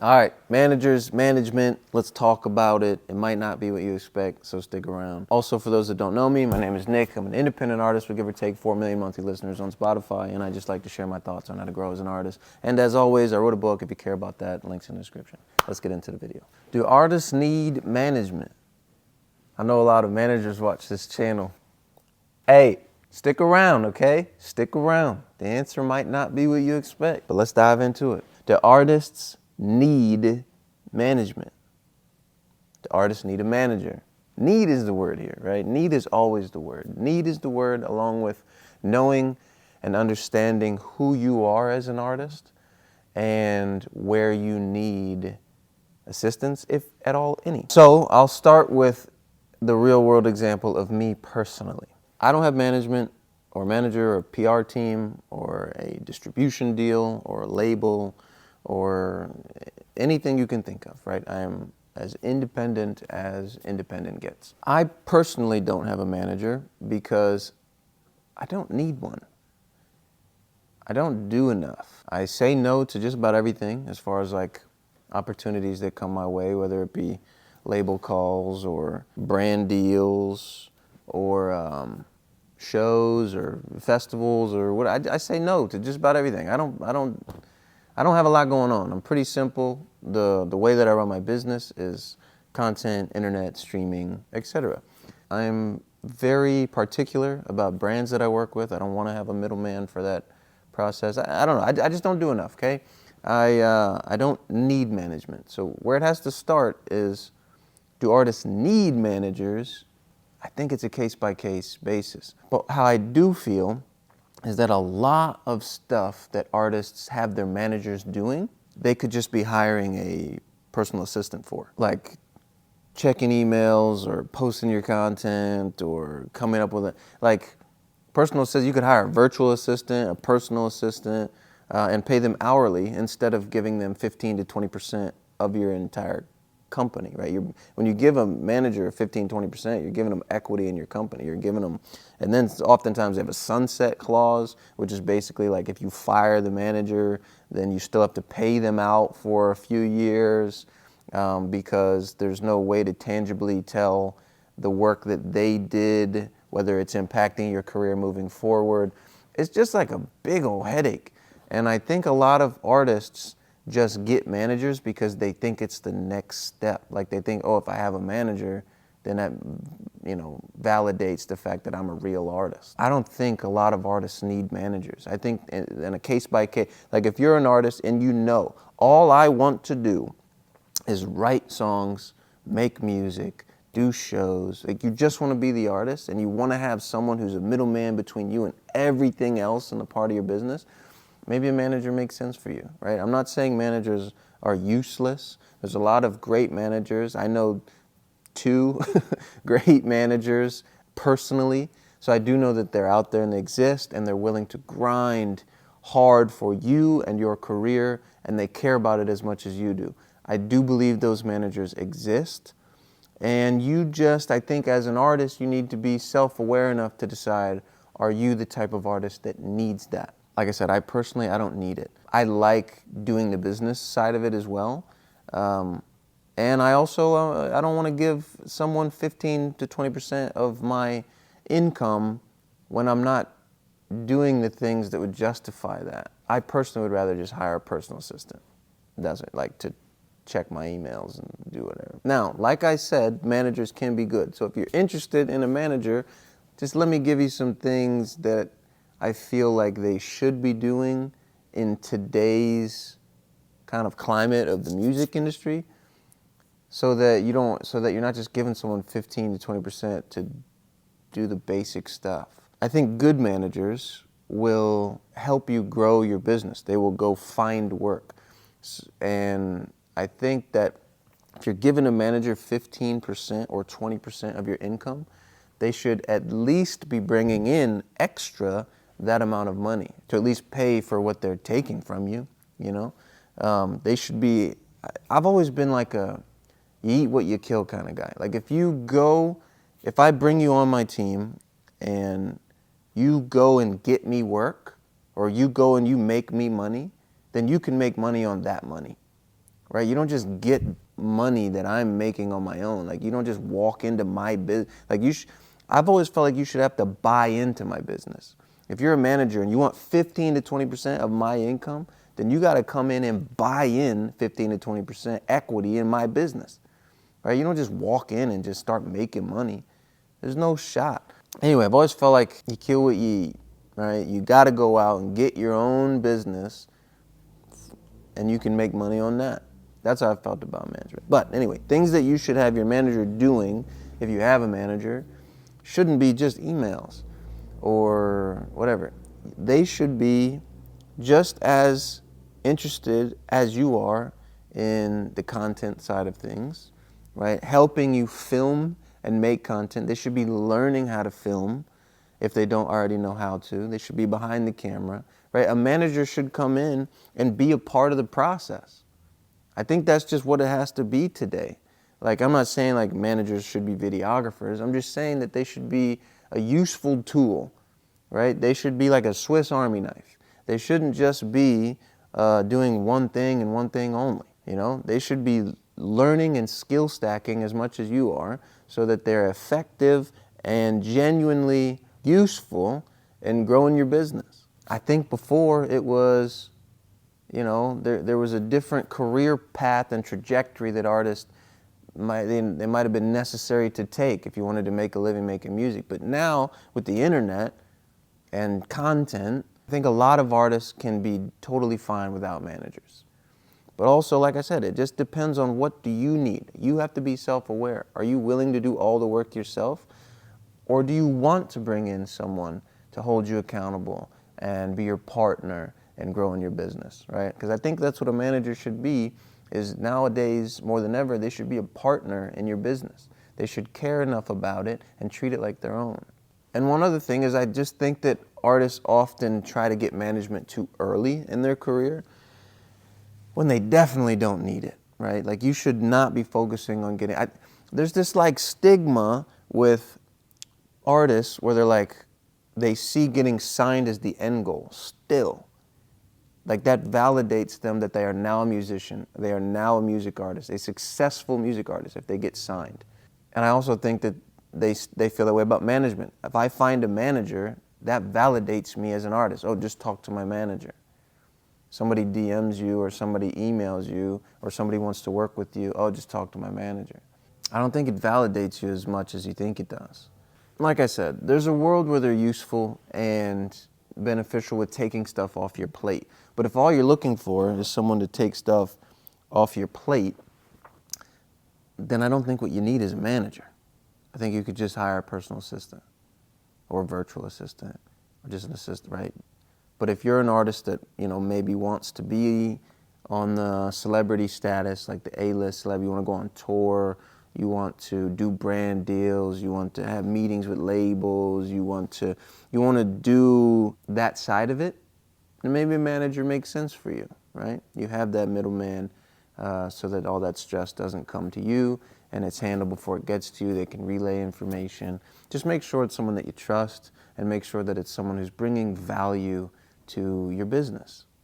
All right, managers, management, let's talk about it. It might not be what you expect, so stick around. Also, for those that don't know me, my name is Nick. I'm an independent artist with give or take 4 million monthly listeners on Spotify, and I just like to share my thoughts on how to grow as an artist. And as always, I wrote a book. If you care about that, links in the description. Let's get into the video. Do artists need management? I know a lot of managers watch this channel. Hey, stick around, okay? Stick around. The answer might not be what you expect, but let's dive into it. Do artists need management? The artists need a manager. Need is the word here, right? Need is always the word. Need is the word along with knowing and understanding who you are as an artist and where you need assistance, if at all any. So I'll start with the real world example of me personally. I don't have management or manager or PR team or a distribution deal or a label or anything you can think of, right? I am as independent gets. I personally don't have a manager because I don't need one. I don't do enough. I say no to just about everything as far as like opportunities that come my way, whether it be label calls or brand deals or shows or festivals or what. I say no to just about everything. I don't have a lot going on. I'm pretty simple. The way that I run my business is content, internet, streaming, etc. I'm very particular about brands that I work with. I don't want to have a middleman for that process. I don't know. I just don't do enough, okay? I don't need management. So where it has to start is, do artists need managers? I think it's a case-by-case basis. But how I do feel is that a lot of stuff that artists have their managers doing, they could just be hiring a personal assistant for. Like checking emails or posting your content or coming up with like personal assistant. You could hire a virtual assistant, a personal assistant, and pay them hourly instead of giving them 15 to 20% of your entire company, right? When you give a manager 15, 20%, you're giving them equity in your company. You're giving them, and then oftentimes they have a sunset clause, which is basically like if you fire the manager, then you still have to pay them out for a few years because there's no way to tangibly tell the work that they did, whether it's impacting your career moving forward. It's just like a big old headache. And I think a lot of artists just get managers because they think it's the next step. Like they think, oh, if I have a manager, then that, validates the fact that I'm a real artist. I don't think a lot of artists need managers. I think in a case by case, like if you're an artist and you know, all I want to do is write songs, make music, do shows, like you just want to be the artist and you want to have someone who's a middleman between you and everything else in the part of your business, maybe a manager makes sense for you, right? I'm not saying managers are useless. There's a lot of great managers. I know 2 great managers personally. So I do know that they're out there and they exist and they're willing to grind hard for you and your career and they care about it as much as you do. I do believe those managers exist. And I think as an artist, you need to be self-aware enough to decide, are you the type of artist that needs that? Like I said, I don't need it. I like doing the business side of it as well. And I also, I don't want to give someone 15 to 20% of my income when I'm not doing the things that would justify that. I personally would rather just hire a personal assistant. Doesn't like to check my emails and do whatever. Now, like I said, managers can be good. So if you're interested in a manager, just let me give you some things that I feel like they should be doing in today's kind of climate of the music industry so that you're not just giving someone 15 to 20% to do the basic stuff. I think good managers will help you grow your business. They will go find work. And I think that if you're giving a manager 15% or 20% of your income, they should at least be bringing in extra that amount of money to at least pay for what they're taking from you, They should be, I've always been like you eat what you kill kind of guy. Like if I bring you on my team and you go and get me work or you go and you make me money, then you can make money on that money, right? You don't just get money that I'm making on my own. Like, you don't just walk into my business. Like, I've always felt like you should have to buy into my business. If you're a manager and you want 15 to 20% of my income, then you got to come in and buy in 15 to 20% equity in my business, right? You don't just walk in and just start making money. There's no shot. Anyway, I've always felt like you kill what you eat, right? You got to go out and get your own business, and you can make money on that. That's how I felt about management. But anyway, things that you should have your manager doing, if you have a manager, shouldn't be just emails or whatever. They should be just as interested as you are in the content side of things, right? Helping you film and make content. They should be learning how to film if they don't already know how to. They should be behind the camera, right? A manager should come in and be a part of the process. I think that's just what it has to be today. Like, I'm not saying like managers should be videographers. I'm just saying that they should be a useful tool, right? They should be like a Swiss Army knife. They shouldn't just be doing one thing and one thing only, you know? They should be learning and skill stacking as much as you are so that they're effective and genuinely useful in growing your business. I think before it was, you know, there was a different career path and trajectory that artists might have been necessary to take if you wanted to make a living making music. But now with the internet and content, I think a lot of artists can be totally fine without managers. But also, like I said, it just depends on what do you need. You have to be self-aware. Are you willing to do all the work yourself? Or do you want to bring in someone to hold you accountable and be your partner and grow in your business, right? Because I think that's what a manager should be, is nowadays, more than ever, they should be a partner in your business. They should care enough about it and treat it like their own. And one other thing is I just think that artists often try to get management too early in their career when they definitely don't need it, right? Like, you should not be focusing on getting, there's this like stigma with artists where they're like, they see getting signed as the end goal still. Like, that validates them that they are now a musician, they are now a music artist, a successful music artist if they get signed. And I also think that they feel that way about management. If I find a manager, that validates me as an artist. Oh, just talk to my manager. Somebody DMs you or somebody emails you or somebody wants to work with you, oh, just talk to my manager. I don't think it validates you as much as you think it does. Like I said, there's a world where they're useful and beneficial with taking stuff off your plate. But if all you're looking for is someone to take stuff off your plate, then I don't think what you need is a manager. I think you could just hire a personal assistant or a virtual assistant or just an assistant, right? But if you're an artist that, you know, maybe wants to be on the celebrity status, like the A-list celeb, you want to go on tour, you want to do brand deals, you want to have meetings with labels, you want to do that side of it, then maybe a manager makes sense for you, right? You have that middleman so that all that stress doesn't come to you and it's handled before it gets to you. They can relay information. Just make sure it's someone that you trust and make sure that it's someone who's bringing value to your business.